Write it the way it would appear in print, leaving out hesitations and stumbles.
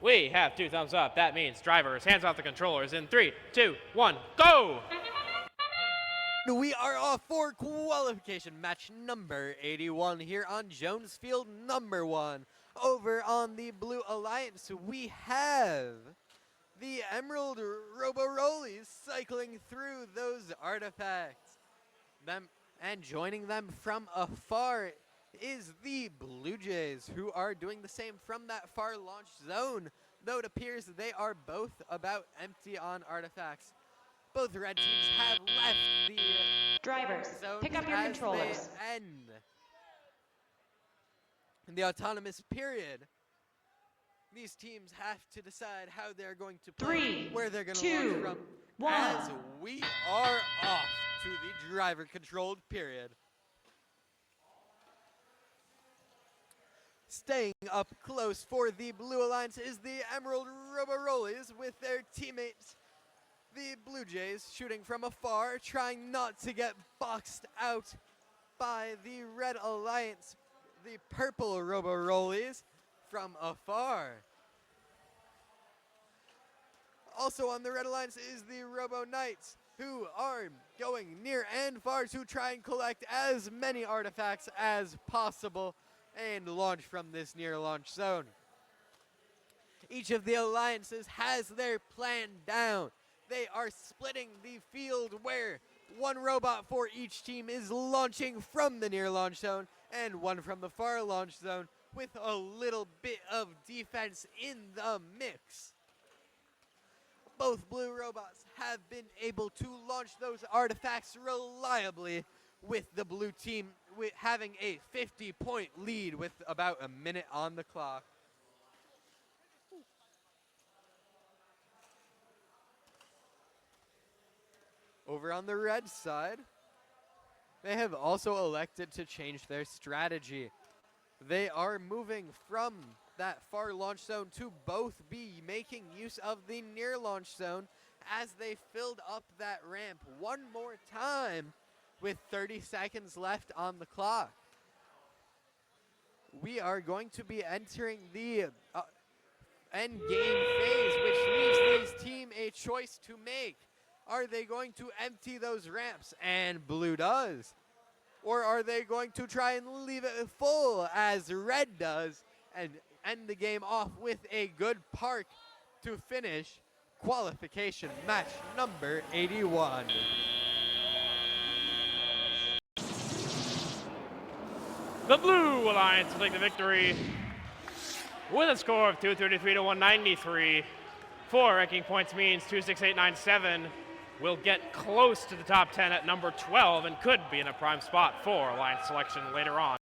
We have 2 thumbs up. That means drivers, hands off the controllers in 3, 2, 1, go! We are off for qualification match number 81 here on Jones Field number 1. Over on the Blue Alliance, we have the Emerald Roborollies cycling through those artifacts. And joining them from afar is the Blue Jays, who are doing the same from that far launch zone, though it appears they are both about empty on artifacts. Both red teams have left the drivers, zone pick up your as controllers. they end the autonomous period. These teams have to decide how they're going to play, where they're going to launch from, 1. as we are off to the driver-controlled period. Staying up close for the Blue Alliance is the Emerald Roborollies with their teammates, the Blue Jays, shooting from afar, trying not to get boxed out by the Red Alliance, the Purple Roborollies, from afar. Also on the Red Alliance is the Robo Knights, who are going near and far to try and collect as many artifacts as possible and launch from this near launch zone. Each of the alliances has their plan down. They are splitting the field where one robot for each team is launching from the near launch zone and one from the far launch zone, with a little bit of defense in the mix. Both blue robots have been able to launch those artifacts reliably, with the blue team having a 50-point lead with about a minute on the clock. Over on the red side, they have also elected to change their strategy. They are moving from that far launch zone to both be making use of the near launch zone as they filled up that ramp one more time with 30 seconds left on the clock. We are going to be entering the end game phase, which leaves this team a choice to make. Are they going to empty those ramps? And blue does. Or are they going to try and leave it full as red does and end the game off with a good park to finish qualification match number 81? The Blue Alliance will take the victory with a score of 233 to 193. 4 ranking points means 26897 will get close to the top 10 at number 12 and could be in a prime spot for Alliance selection later on.